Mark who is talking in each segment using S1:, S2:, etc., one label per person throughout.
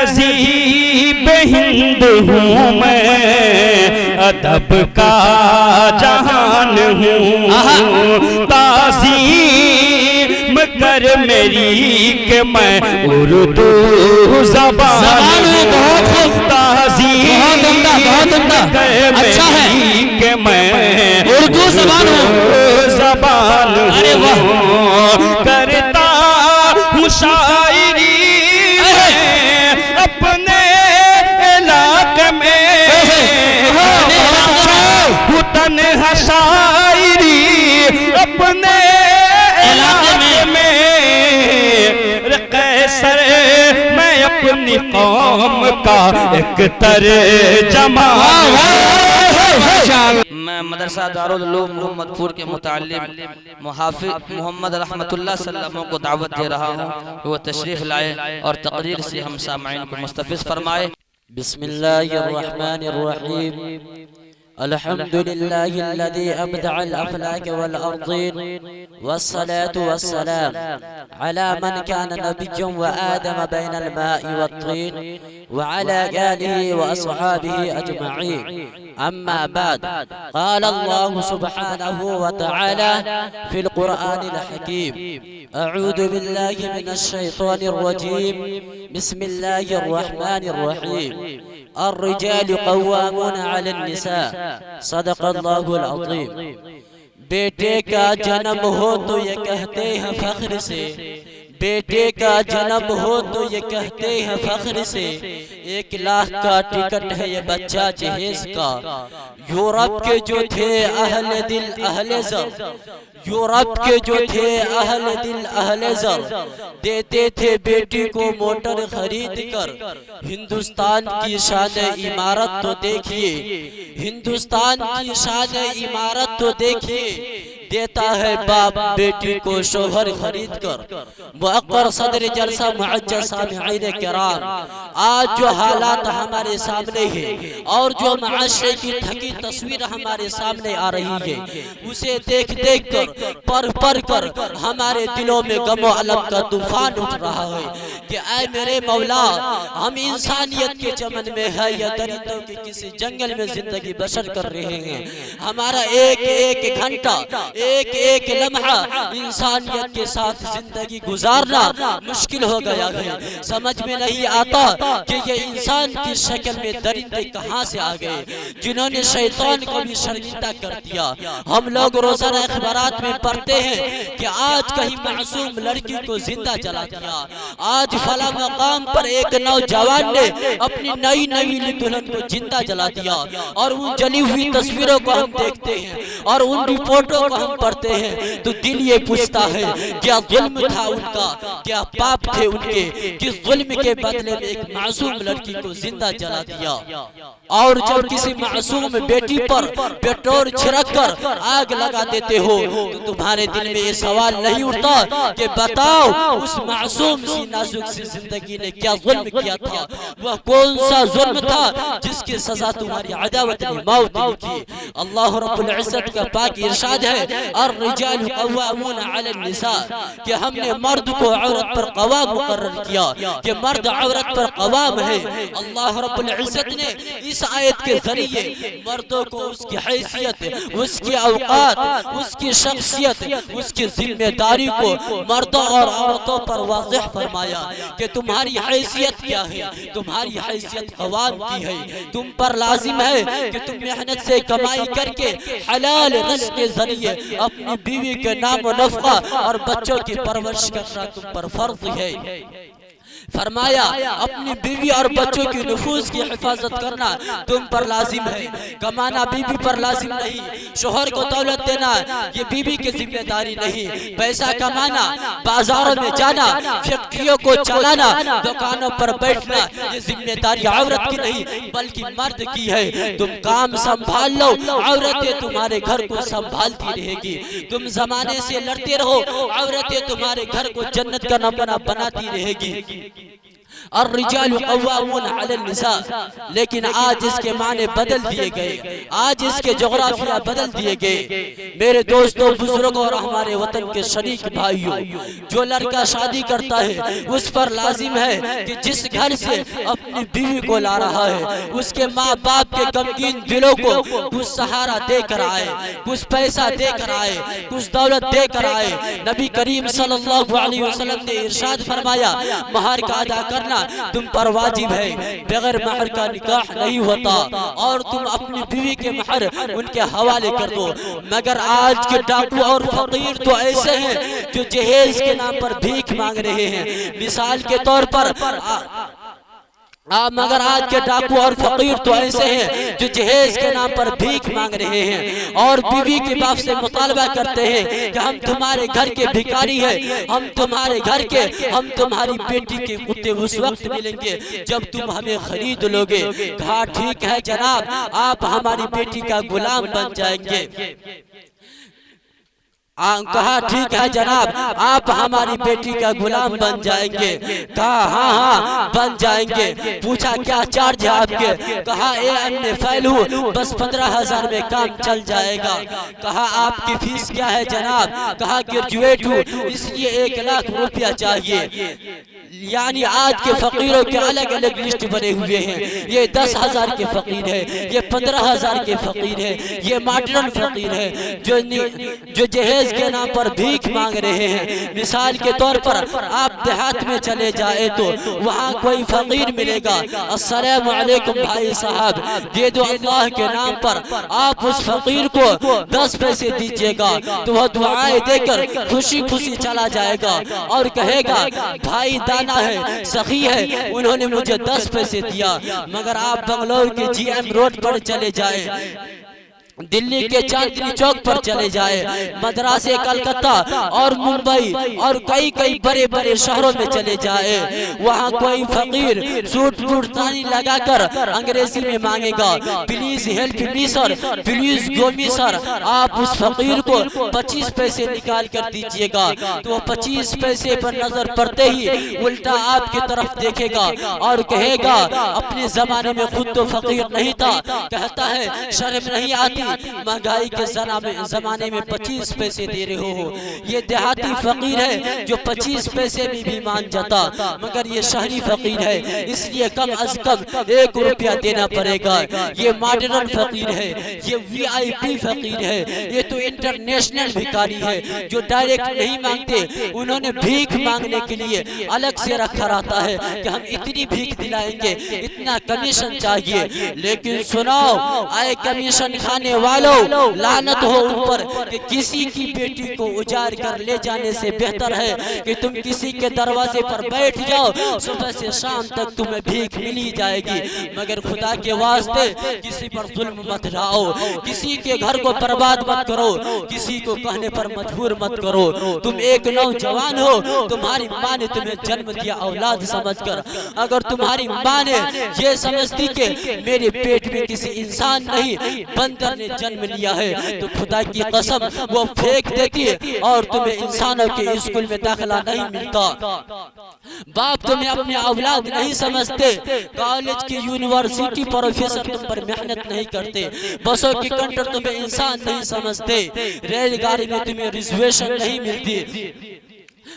S1: तहज़ीब हिंद हूँ मैं, अदब का जहान हूँ। ताज़ीम कर मेरी कि मैं उर्दू ज़बान हूँ। ताज़ीम कर मेरी कि मैं उर्दू ज़बान हूँ। करता हूँ शायरी अपने इलाके में, तन्हा शायरी अपने इलाके में। कैसर मैं अपनी कौम का एक तर्जमा।
S2: मैं मदरसा दारुल उलूम मोहम्मदपुर के मुताल्लिम मुहाफिज मोहम्मद रहमतुल्लाह सल्लल्लाहु को दावत दे रहा हूँ, वो तशरीफ़ लाए और तकरीर से हम सामाईन को मुस्तफ़िज़ फरमाए।
S3: बिस्मिल्लाहिर्रहमानिर्रहीम। अल्हम्दुलिल्लाहिल्लज़ी अबदअल अफ़लाक वल अर्ज़ीन वस्सलातु वस्सलाम अला मन कान नबिय्यन व आदम बैनल माइ वत्तीन व अला आलिहि व अस्हाबिहि अजमईन। अम्मा बाद, क़ाल अल्लाहु सुब्हानहु व तआला फ़िल क़ुरआनिल हकीम, अऊज़ु बिल्लाहि मिनश शैतानिर रजीम, बिस्मिल्लाहिर रहमानिर रहीम। अर्रिजालु क़व्वामूना अलन निसा, सदक़ल्लाहुल अज़ीम। बेटे का जन्म हो तो ये कहते हैं फख्र से, बेटे का जन्म हो तो ये कहते हैं फख्र से, 1 लाख का टिकट है ये बच्चा जहेज का। यूरोप के जो थे अहले दिल अहले ज़र, यूरोप के जो थे अहले दिल अहले ज़र, देते थे बेटी को मोटर खरीद कर। हिंदुस्तान की शान इमारत तो देखिए, हिंदुस्तान की शान इमारत तो देखिए, देता है बाप बेटी को शोहर खरीद कर। मुअक्कर सदर जलसा मुअज्जज़ सामिईन किराम, आज जो हालात हमारे सामने है और जो माशरे की थकी तस्वीर हमारे सामने आ रही है, उसे देख देख कर पढ़ कर हमारे दिलों में गमो अलम का तूफान उठ रहा है कि ऐ मेरे मौला, हम इंसानियत के चमन में है या दरिंदों के किसी जंगल में जिंदगी बसर कर रहे हैं। हमारा एक एक घंटा, एक एक लम्हा इंसानियत के साथ जिंदगी गुजारना मुश्किल हो गया है। समझ में नहीं आता कि ये इंसान की शक्ल में दरिंदे कहाँ से आ गए, जिन्होंने शैतान को भी शर्मिंदा कर दिया। हम लोग रोजाना अखबारात में पढ़ते हैं कि आज कहीं मासूम लड़की को जिंदा जला दिया, आज फला मकाम पर एक नौजवान ने अपनी नई नई दुल्हन को जिंदा जला दिया। और उन जली हुई तस्वीरों को हम देखते हैं और उन रिपोर्टों को हम पढ़ते हैं तो दिल ये पूछता है क्या जुल्म था उनका, क्या पाप थे उनके, किस जुल्म के बदले में एक मासूम लड़की को जिंदा जला दिया। और जब किसी मासूम बेटी पर पेट्रोल छिड़क कर आग लगा देते हो तो तुम्हारे दिल में ये सवाल नहीं उठता कि बताओ उस मासूम सी नाजुक सी जिंदगी ने क्या जुल्म किया था, वह कौन सा जुल्म था जिसकी सजा तुम्हारी अदावत ने मौत की। अल्लाह रब्बुल इज्जत का पाक इरशाद है अर्रिजालु क़व्वामूना अलन निसा, कि हमने मर्द को औरत पर क़वाम मुकर्रर किया कि मर्द औरत पर क़वाम है। अल्लाह रब्बुल इज्जत ने इस आयत के जरिए मर्दों को उसकी हैसियत, उसकी औकात, उसकी शख्सियत, उसकी जिम्मेदारी को मर्दों और औरतों पर वाज़ेह फरमाया कि तुम्हारी हैसियत क्या है, तुम्हारी हैसियत क़वाम की है। तुम पर लाजिम है कि तुम मेहनत से कमाई करके हलाल रिज़्क़ के जरिए अपनी बीवी के नाम व नफ़क़ा और बच्चों की परवरिश करना तुम पर फर्ज है। फरमाया अपनी बीवी और बच्चों की नफूस की हिफाजत करना तुम पर लाजिम है, कमाना बीवी पर लाजिम नहीं। शोहर को दौलत देना ये बीवी की जिम्मेदारी नहीं। पैसा कमाना, बाजारों में जाना, फैक्ट्रियों को चलाना, दुकानों पर बैठना ये जिम्मेदारी औरत की नहीं बल्कि मर्द की है। तुम काम संभाल लो, औरतें तुम्हारे घर को संभालती रहेगी। तुम जमाने से लड़ते रहो, औरतें तुम्हारे घर को जन्नत का नमूना बनाती रहेगी। अर्रिजालु क़व्वामून अलन निसा, लेकिन आज इसके माने बदल दिए गए, आज इसके जोग्राफिया बदल दिए गए। मेरे दोस्तों, बुजुर्गों और हमारे वतन के शरीक भाइयों, जो लड़का शादी करता है उस पर लाजिम है कि जिस घर से अपनी बीवी को ला रहा है उसके माँ बाप के गमगीन दिलों को कुछ सहारा देकर आए, कुछ पैसा देकर आए, कुछ दौलत देकर आए। नबी करीम सल्लल्लाहु अलैहि वसल्लम ने इरशाद फरमाया, महर का अदा करना तुम पर वाजिब है, बगैर महर का निकाह नहीं होता, और तुम अपनी बीवी के महर उनके हवाले कर दो। मगर आज के डाकू और फकीर तो ऐसे हैं जो जहेज के नाम पर भीख मांग रहे हैं। मिसाल के तौर पर मगर आज के डाकू और फकीर तो ऐसे हैं जो जहेज के नाम पर भीख मांग रहे हैं और बीवी के बाप से मुतालबा करते हैं कि हम तुम्हारे घर के भिखारी हैं, हम तुम्हारे घर के, हम तुम्हारी बेटी के कुत्ते उस वक्त मिलेंगे जब तुम हमें खरीद लोगे। कहा ठीक है जनाब, आप हमारी बेटी का गुलाम बन जाएंगे। कहा ठीक है जनाब, आप हमारी बेटी का गुलाम बन जाएंगे। कहा हाँ हाँ बन जाएंगे। पूछा क्या चार्ज है आपके? कहा ए अन्य फैलू बस 15,000 में काम चल जाएगा। कहा आपकी फीस क्या है जनाब? कहा ग्रेजुएट हूँ इसलिए 1 लाख रुपया चाहिए। यानी आज के फकीरों के अलग अलग लिस्ट बने हुए हैं। ये 10,000 के फकीर है, ये 15,000 के फकीर है, ये मॉडर्न फकीर है जो जहेज के नाम पर भीख मांग रहे हैं। मिसाल के तौर पर आप देहात में चले जाए तो वहाँ कोई फकीर मिलेगा, अस्सलाम वालेकुम भाई साहब दे दो अल्लाह के नाम पर। आप उस फकीर को 10 पैसे दीजिएगा तो वह दुआएं देकर खुशी खुशी चला जाएगा और कहेगा भाई दाना है, सखी है, उन्होंने मुझे 10 पैसे दिया। मगर आप बंगलोर के GM रोड पर चले जाए, दिल्ली के चांदनी चौक पर चले जाए, मद्रासे कलकत्ता और मुंबई और कई कई बड़े बड़े शहरों में चले जाए, वहाँ कोई फकीर सूट बूट तानी लगाकर अंग्रेजी में मांगेगा please help me sir, please go me sir. आप उस फकीर को 25 पैसे निकाल कर दीजिएगा तो 25 पैसे पर नजर पड़ते ही उल्टा आपकी तरफ देखेगा और कहेगा अपने जमाने में खुद तो फकीर नहीं था, कहता है शर्म नहीं आती महंगाई के जमाने में 25 पैसे दे रहे हो। ये देहाती फकीर है जो 25 पैसे में भी मान जाता, मगर ये शहरी फकीर है इसलिए कम अज कम 1 रुपया देना पड़ेगा। ये मॉडर्न फकीर है, ये VIP फकीर है, ये तो इंटरनेशनल भिखारी है जो डायरेक्ट नहीं मांगते, उन्होंने भीख मांगने के लिए अलग से रखा रहता है कि हम इतनी भीख दिलाएंगे, इतना कमीशन चाहिए। लेकिन सुनाओ आए कमीशन खाने वालों, लानत हो उन पर कि किसी की बेटी को उजाड़ कर ले जाने से बेहतर है कि तुम किसी के दरवाजे पर बैठ जाओ, सुबह से शाम तक तुम्हें भीख मिली जाएगी। मगर खुदा के वास्ते किसी पर जुल्म मत ढाओ, किसी के घर को बर्बाद मत करो, किसी को कहने पर मजबूर मत करो। तुम एक नौजवान हो, तुम्हारी माँ ने तुम्हें जन्म दिया औलाद समझकर, अगर तुम्हारी माँ ने ये समझती कि मेरे पेट में किसी इंसान नहीं बंदर ने जन्म लिया है तो खुदा की कसम वो फेंक देती है और तुम्हें इंसानों के स्कूल में दाखिला नहीं मिलता। बाप तुम्हें अपने औलाद नहीं समझते, कॉलेज की यूनिवर्सिटी प्रोफेसर तुम पर मेहनत नहीं करते, बसों की कंडक्टर तुम्हें इंसान नहीं समझते, रेलगाड़ी में तुम्हें रिजर्वेशन नहीं मिलती,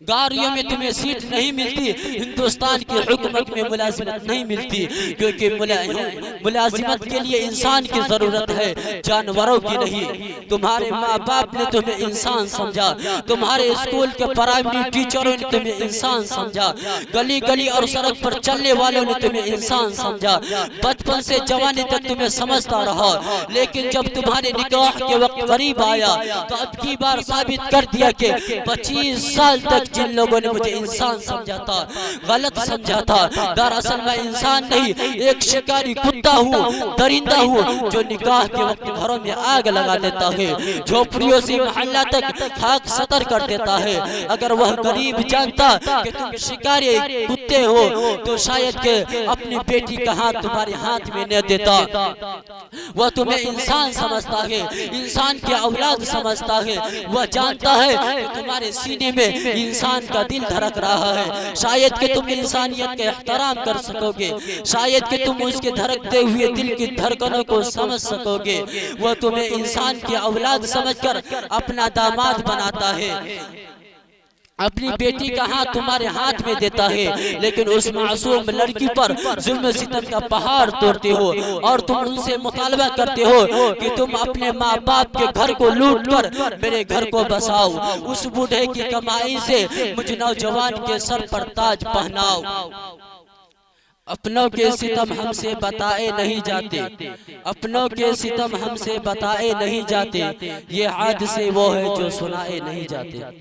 S3: गाड़ियों में तुम्हें सीट नहीं मिलती, हिंदुस्तान की हुकूमत में मुलाजिमत नहीं मिलती, क्योंकि मुलाजिमत के लिए इंसान की जरूरत है, जानवरों की नहीं। तुम्हारे माँ बाप ने तुम्हें इंसान समझा, तुम्हारे स्कूल के प्राइमरी टीचरों ने तुम्हें इंसान समझा, गली गली और सड़क पर चलने वालों ने तुम्हें इंसान समझा, बचपन से जवानी तक तुम्हें समझता रहा। लेकिन जब तुम्हारे निकाह के वक्त करीब आया तो अब की बार साबित कर दिया कि 25 साल तक जिन लोगों ने मुझे इंसान समझा था, गलत समझा था। दरअसल मैं इंसान नहीं, एक शिकारी कुत्ता हूँ, दरिंदा हूँ जो निकाह के वक्त घरों में आग लगा देता है, झोपड़ियों से मोहल्ला तक खाक सतर कर देता है। अगर वह गरीब जानता कि तुम शिकारी कुत्ते हो तो शायद के अपनी बेटी का हाथ तुम्हारे हाथ में न देता। वह तुम्हें इंसान समझता है, इंसान की औलाद समझता है, वह जानता है कि तुम्हारे सीने में इंसान का दिल धड़क रहा है, शायद कि तुम इंसानियत का एहतराम कर सकोगे, शायद कि तुम उसके धड़कते हुए दिल की धड़कनों को समझ सकोगे। वह तुम्हें इंसान की औलाद समझकर अपना दामाद बनाता है, अपनी बेटी का हाथ तुम्हारे हाथ में देता है, लेकिन उस मासूम लड़की पर जुल्म सितम का पहाड़ तोड़ते हो और तुम उनसे मुतालबा करते हो कि तुम अपने माँ बाप के घर को लूट कर मेरे घर को बसाओ, उस बूढ़े की कमाई से मुझ नौजवान के सर पर ताज पहनाओ। अपनों के सितम हमसे बताए नहीं जाते, अपनों के सितम हमसे बताए नहीं जाते, ये हादसे वो है जो सुनाए नहीं जाते।